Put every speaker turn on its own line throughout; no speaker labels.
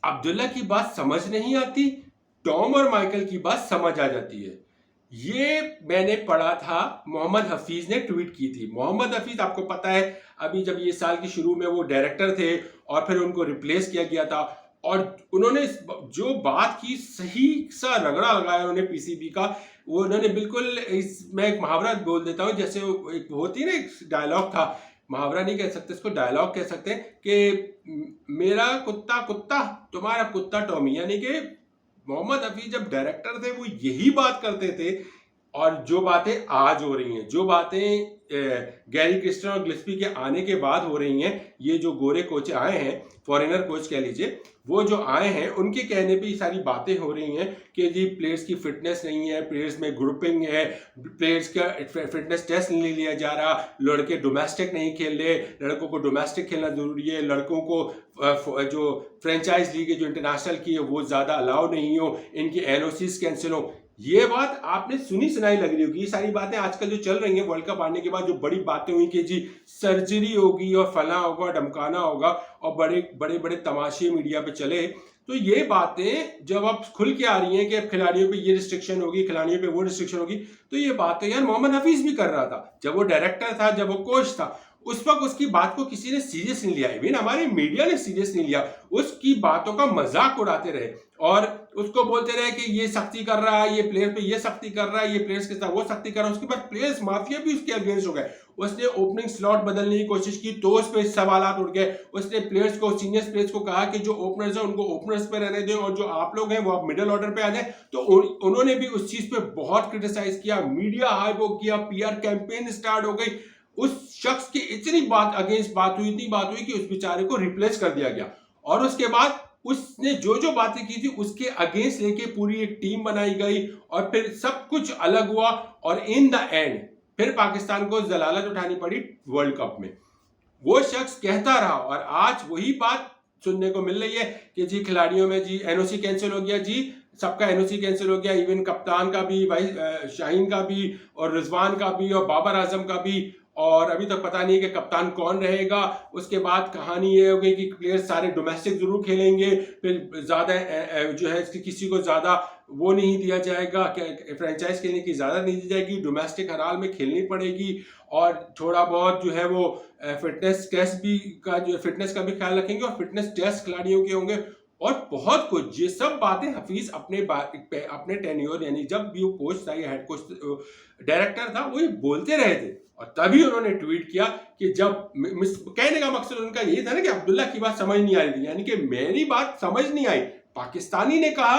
अब्दुल्ला की बात समझ नहीं आती, टॉम और माइकल की बात समझ आ जाती है। ये मैंने पढ़ा था, मोहम्मद हफीज ने ट्वीट की थी। मोहम्मद हफीज आपको पता है, अभी जब ये साल के शुरू में वो डायरेक्टर थे और फिर उनको रिप्लेस किया गया था, और उन्होंने जो बात की, सही सा रगड़ा लगाया उन्होंने पीसीबी का। वो उन्होंने बिल्कुल मैं एक मुहावरा बोल देता हूँ, जैसे एक होती है ना, एक डायलॉग था, मुहावरा नहीं कह सकते इसको, डायलॉग कह सकते हैं कि मेरा कुत्ता कुत्ता, तुम्हारा कुत्ता टॉमी। यानी कि मोहम्मद हफीज जब डायरेक्टर थे वो यही बात करते थे। और जो बातें आज हो रही हैं, जो बातें गैरी क्रिस्टन और गिल्स्पी के आने के बाद हो रही हैं, ये जो गोरे कोच आए हैं, फॉरेनर कोच कह लीजिए, वो जो आए हैं उनके कहने पे ये सारी बातें हो रही हैं कि जी प्लेयर्स की फिटनेस नहीं है, प्लेयर्स में ग्रुपिंग है, प्लेयर्स का फिटनेस टेस्ट नहीं लिया जा रहा, लड़के डोमेस्टिक नहीं खेल रहे, लड़कों को डोमेस्टिक खेलना जरूरी है, लड़कों को जो फ्रेंचाइज लीग जो इंटरनेशनल की है वो ज़्यादा अलाउ नहीं हो, इनकी एनओसीज कैंसिल हो। ये बात आपने सुनी सुनाई लग रही होगी। ये सारी बातें आजकल जो चल रही हैं, वर्ल्ड कप आने के बाद जो बड़ी बातें हुई कि जी सर्जरी होगी और फला होगा, धमकाना होगा, और बड़े बड़े बड़े तमाशे मीडिया पे चले। तो ये बातें जब अब खुल के आ रही हैं कि अब खिलाड़ियों पे ये रिस्ट्रिक्शन होगी, खिलाड़ियों पे वो रिस्ट्रिक्शन होगी, तो ये बातें यार मोहम्मद हफीज भी कर रहा था जब वो डायरेक्टर था, जब वो कोच था। उस वक्त उसकी बात को किसी ने सीरियस नहीं लिया, इवन हमारे मीडिया ने सीरियस नहीं लिया, उसकी बातों का मजाक उड़ाते रहे और उसको बोलते रहे कि ये सख्ती कर रहा है, ये प्लेयर पे ये सख्ती कर रहा है, ये प्लेयर्स के साथ वो सख्ती कर रहा है। उसके बाद प्लेयर्स माफिया भी उसके अगेंस्ट हो गए। उसने ओपनिंग स्लॉट बदलने की कोशिश की तो उस पर सवाल उठ गए। उसने प्लेयर्स को, सीनियर प्लेयर्स को कहा कि जो ओपनर्स है उनको ओपनर्स पे रहने दें और जो आप लोग हैं वो आप मिडिल ऑर्डर पे आ जाए। तो उन्होंने भी उस चीज पे बहुत क्रिटिसाइज किया, मीडिया हाइप हो किया, पीआर कैंपेन स्टार्ट हो गई। उस शख्स की इतनी बात अगेंस्ट बात हुई, इतनी बात हुई कि उस बेचारे को रिप्लेस कर दिया गया। और उसके बाद उसने जो जो बातें की थी उसके अगेंस्ट लेके पूरी एक टीम बनाई गई और फिर सब कुछ अलग हुआ। और इन द एंड फिर पाकिस्तान को जलालत उठानी पड़ी वर्ल्ड कप में। वो शख्स कहता रहा और आज वही बात सुनने को मिल रही है कि जी खिलाड़ियों में जी एनओसी कैंसिल हो गया, जी सबका एनओसी कैंसिल हो गया, इवन कप्तान का भी, भाई शाहीन का भी और रिजवान का भी और बाबर आजम का भी। और अभी तक पता नहीं है कि कप्तान कौन रहेगा। उसके बाद कहानी ये हो गई कि प्लेयर्स सारे डोमेस्टिक जरूर खेलेंगे, फिर ज्यादा जो है किसी को ज्यादा वो नहीं दिया जाएगा, फ्रेंचाइज खेलने की इजाजत नहीं दी जाएगी, डोमेस्टिक हर हाल में खेलनी पड़ेगी। और थोड़ा बहुत जो है वो फिटनेस टेस्ट भी का जो फिटनेस का भी ख्याल रखेंगे और फिटनेस टेस्ट खिलाड़ियों के होंगे और बहुत कुछ। ये सब बातें हफीज अपने टेन्योर यानी जब भी वो कोच था या हेड कोच डायरेक्टर था वो ये बोलते रहे थे। और तभी उन्होंने ट्वीट किया कि जब कहने का मकसद उनका यही था ना कि अब्दुल्ला की बात समझ नहीं आ रही थी, यानी कि मेरी बात समझ नहीं आई। पाकिस्तानी ने कहा,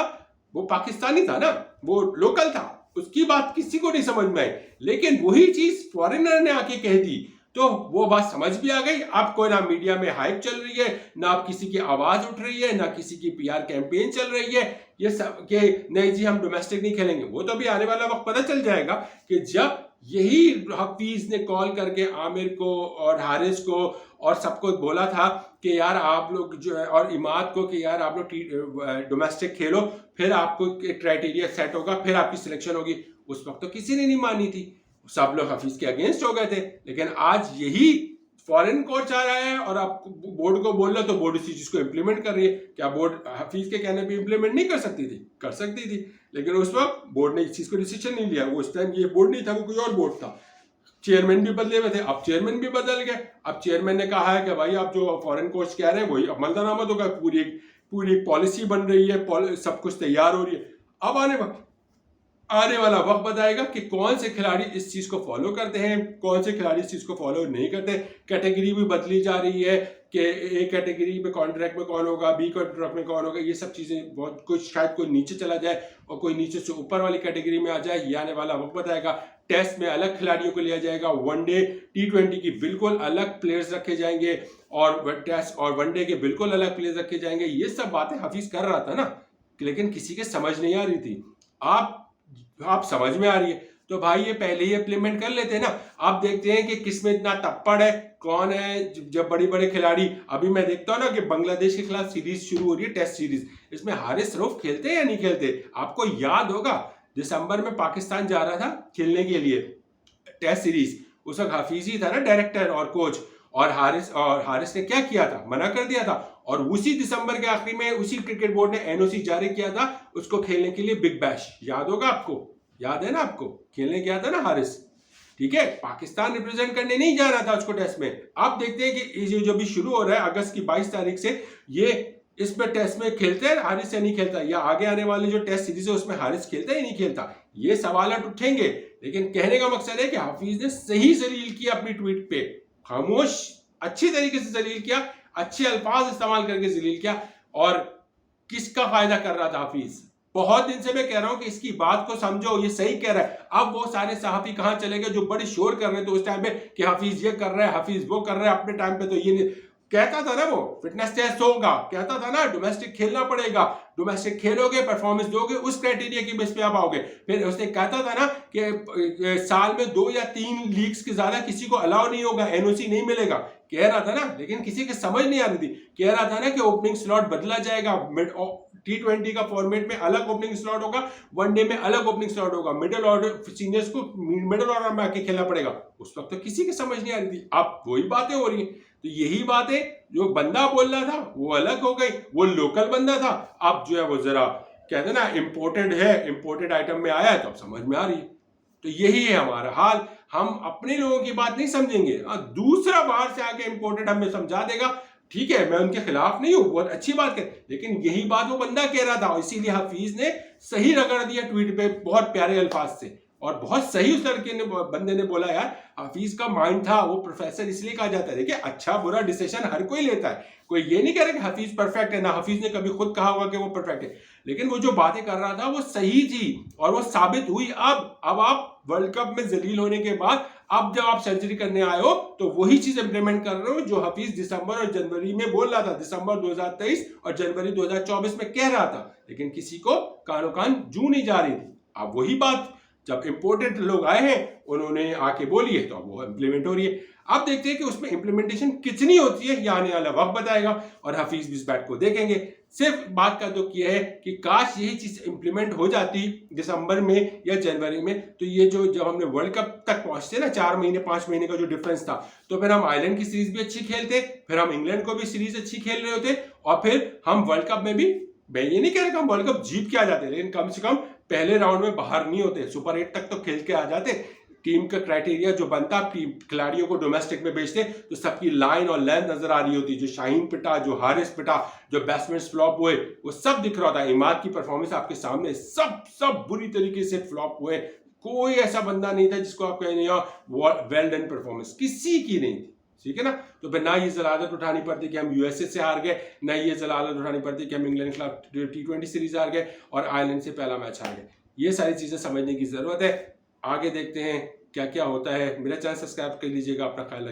वो पाकिस्तानी था ना, वो लोकल था, उसकी बात किसी को नहीं समझ में आई, लेकिन वही चीज फॉरेनर ने आके कह दी तो वो बात समझ भी आ गई। अब कोई ना मीडिया में हाइप चल रही है, ना अब किसी की आवाज उठ रही है, ना किसी की पीआर कैंपेन चल रही है ये सब कि नहीं जी हम डोमेस्टिक नहीं खेलेंगे। वो तो अभी आने वाला वक्त पता चल जाएगा कि जब यही हफीज ने कॉल करके आमिर को और हारिस को और सबको बोला था कि यार आप लोग जो है, और इमाद को कि यार आप लोग डोमेस्टिक खेलो, फिर आपको क्राइटेरिया सेट होगा, फिर आपकी सिलेक्शन होगी। उस वक्त तो किसी ने नहीं मानी थी, सब लोग हफीज के अगेंस्ट हो गए थे। लेकिन आज यही फॉरेन कोच आ रहा है और आप बोर्ड को बोल रहे तो बोर्ड इसी चीज को इंप्लीमेंट कर रही है। क्या बोर्ड हफीज के कहने पे इंप्लीमेंट नहीं कर सकती थी? कर सकती थी, लेकिन उस वक्त बोर्ड ने इस चीज को डिसीजन नहीं लिया। वो उस टाइम ये बोर्ड नहीं था, वो कोई और बोर्ड था। चेयरमैन भी बदले हुए थे, अब चेयरमैन भी बदल गए। अब चेयरमैन ने कहा है कि भाई आप जो फॉरेन कोच कह रहे हैं वही अमल दरामद होगा, पूरी पूरी पॉलिसी बन रही है, सब कुछ तैयार हो रही है। अब आने वाला वक्त बताएगा कि कौन से खिलाड़ी इस चीज को फॉलो करते हैं, कौन से खिलाड़ी इस चीज को फॉलो नहीं करते। कैटेगरी भी बदली जा रही है कि ए कैटेगरी में कॉन्ट्रैक्ट में कौन होगा, बी कॉन्ट्रैक्ट में कौन होगा। ये सब चीजें बहुत कुछ, शायद कोई नीचे चला जाए और कोई नीचे से ऊपर वाली कैटेगरी में आ जाए, ये आने वाला वक्त बताएगा। टेस्ट में अलग खिलाड़ियों को लिया जाएगा, वनडे T20 की बिल्कुल अलग प्लेयर्स रखे जाएंगे और टेस्ट और वनडे के बिल्कुल अलग प्लेयर्स रखे जाएंगे। ये सब बातें हफीज कर रहा था ना, लेकिन किसी के समझ नहीं आ रही थी। आप समझ में आ रही है तो भाई ये पहले ही इंप्लीमेंट कर लेते हैं ना। आप देखते हैं कि किसमें इतना तप्पड़ है, कौन है जब बड़े बड़े खिलाड़ी। अभी मैं देखता हूं ना कि बांग्लादेश के खिलाफ सीरीज शुरू हो रही है, टेस्ट सीरीज। इसमें हारिस रऊफ खेलते हैं या नहीं खेलते? आपको याद होगा दिसंबर में पाकिस्तान जा रहा था खेलने के लिए टेस्ट सीरीज, उस वक्त हफीज ही था ना डायरेक्टर और कोच। और हारिस ने क्या किया था? मना कर दिया था। और उसी दिसंबर के आखिरी में उसी क्रिकेट बोर्ड ने एनओसी जारी किया था उसको खेलने के लिए बिग बैश। याद होगा आपको, याद है ना आपको, खेलने गया था ना हारिस, ठीक है, पाकिस्तान रिप्रेजेंट करने नहीं जा रहा था उसको टेस्ट में। आप देखते हैं कि ये जो भी शुरू हो रहा है अगस्त की 22 तारीख से, ये इसमें टेस्ट में खेलते हैं हारिस या नहीं खेलता, या आगे आने वाले जो टेस्ट सीरीज है उसमें हारिस खेलता ही नहीं खेलता, ये सवाल उठेंगे। लेकिन कहने का मकसद है कि हाफिज ने सही जलील किया अपनी ट्वीट पे, खामोश अच्छी तरीके से जलील किया, अच्छे अल्फाज इस्तेमाल करके जलील किया। और किसका फायदा कर रहा था हाफिज? बहुत दिन से मैं कह रहा हूं कि इसकी बात को समझो, ये सही कह रहा है। अब वो सारे सहाफी कहां चले गए जो बड़े शोर कर रहे थे उस टाइम पे कि हाफिज ये कर रहा है, हाफिज वो कर रहा है। अपने टाइम पे तो ये नहीं कहता था ना, वो फिटनेस टेस्ट होगा, कहता था ना डोमेस्टिक खेलना पड़ेगा, डोमेस्टिक खेलोगे परफॉर्मेंस दोगे उस क्राइटेरिया की बेस पे आप आओगे। फिर उसने कहता था ना कि साल में 2 या 3 लीग्स के ज्यादा किसी को अलाउ नहीं होगा, एनओसी नहीं मिलेगा, कह रहा था ना। लेकिन किसी की समझ नहीं आ रही थी। कह रहा था ना कि ओपनिंग स्लॉट बदला जाएगा, T20 का फॉर्मेट में अलग ओपनिंग स्लॉट होगा, वनडे में अलग ओपनिंग स्लॉट होगा, मिडिल ऑर्डर सीनियर्स को मिडिल ऑर्डर में आके खेलना पड़ेगा। उस वक्त तो किसी की समझ नहीं आ रही थी, अब वही बातें हो रही हैं। तो यही बातें जो बंदा बोल रहा था वो अलग हो गई, वो लोकल बंदा था, अब जो है वो जरा कहते ना इम्पोर्टेड है, इम्पोर्टेड आइटम में आया है, तो अब समझ में आ रही है। तो यही है हमारा हाल, हम अपने लोगों की बात नहीं समझेंगे, दूसरा बाहर से आके इम्पोर्टेड हमें समझा देगा। ठीक है, मैं उनके खिलाफ नहीं हूं, बहुत अच्छी बात है, लेकिन यही बात वो बंदा कह रहा था, इसीलिए हाफिज ने सही रगड़ दिया ट्वीट पे बहुत प्यारे अल्फाज से। और बहुत सही उस लड़के ने, बंदे ने बोला यार हाफिज का माइंड था, वो प्रोफेसर इसलिए कहा जाता है। देखिए अच्छा बुरा डिसीजन हर कोई लेता है, कोई ये नहीं कह रहा कि हाफिज परफेक्ट है, ना हाफिज ने कभी खुद कहा होगा कि वो परफेक्ट है, लेकिन वो जो बातें कर रहा था वो सही थी और वो साबित हुई। अब आप वर्ल्ड कप में जलील होने के बाद अब जब आप सर्जरी करने आए हो तो वही चीज इंप्लीमेंट कर रहे हो जो हाफिज दिसंबर और जनवरी में बोल रहा था, दिसंबर 2023 और जनवरी 2024 में कह रहा था, लेकिन किसी को कानो कान जू नहीं जा रही थी। अब वही बात जब इंपोर्टेड लोग आए हैं उन्होंने आके बोली है तो अब वो इंप्लीमेंट हो रही है। अब देखते हैं कि उसमें इंप्लीमेंटेशन कितनी होती है, या आने वाला वक्त बताएगा और हाफिज भी इस बात को देखेंगे। सिर्फ बात का दुख यह है कि काश यही चीज इंप्लीमेंट हो जाती दिसंबर में या जनवरी में, तो ये जो जब हमने वर्ल्ड कप तक पहुंचते ना 4 महीने 5 महीने का जो डिफरेंस था, तो फिर हम आयरलैंड की सीरीज भी अच्छी खेलते, फिर हम इंग्लैंड को भी सीरीज अच्छी खेल रहे होते, और फिर हम वर्ल्ड कप में भी, मैं ये नहीं कह रहा कि हम वर्ल्ड कप जीत के आ जाते, लेकिन कम से कम पहले राउंड में बाहर नहीं होते, सुपर 8 तक तो खेल के आ जाते। टीम का क्राइटेरिया जो बनता, टीम खिलाड़ियों को डोमेस्टिक में बेचते तो सबकी लाइन और लेंथ नजर आ रही होती, जो शाहीन पिटा, जो हारिस पिटा, जो बैट्समैन फ्लॉप हुए, वो सब दिख रहा था। इमाद की परफॉर्मेंस आपके सामने, सब बुरी तरीके से फ्लॉप हुए, कोई ऐसा बंदा नहीं था जिसको आप कहें वेल डन परफॉर्मेंस, किसी की नहीं थी, ठीक है ना। तो फिर ना ये जलालत उठानी पड़ती कि हम यूएसए से हार गए, ना ये जलालत उठानी पड़ती कि हम इंग्लैंड के खिलाफ T20 सीरीज हार गए और आयरलैंड से पहला मैच हार गए। ये सारी चीजें समझने की जरूरत है। आगे देखते हैं क्या क्या होता है। मेरा चैनल सब्सक्राइब कर लीजिएगा। अपना ख्याल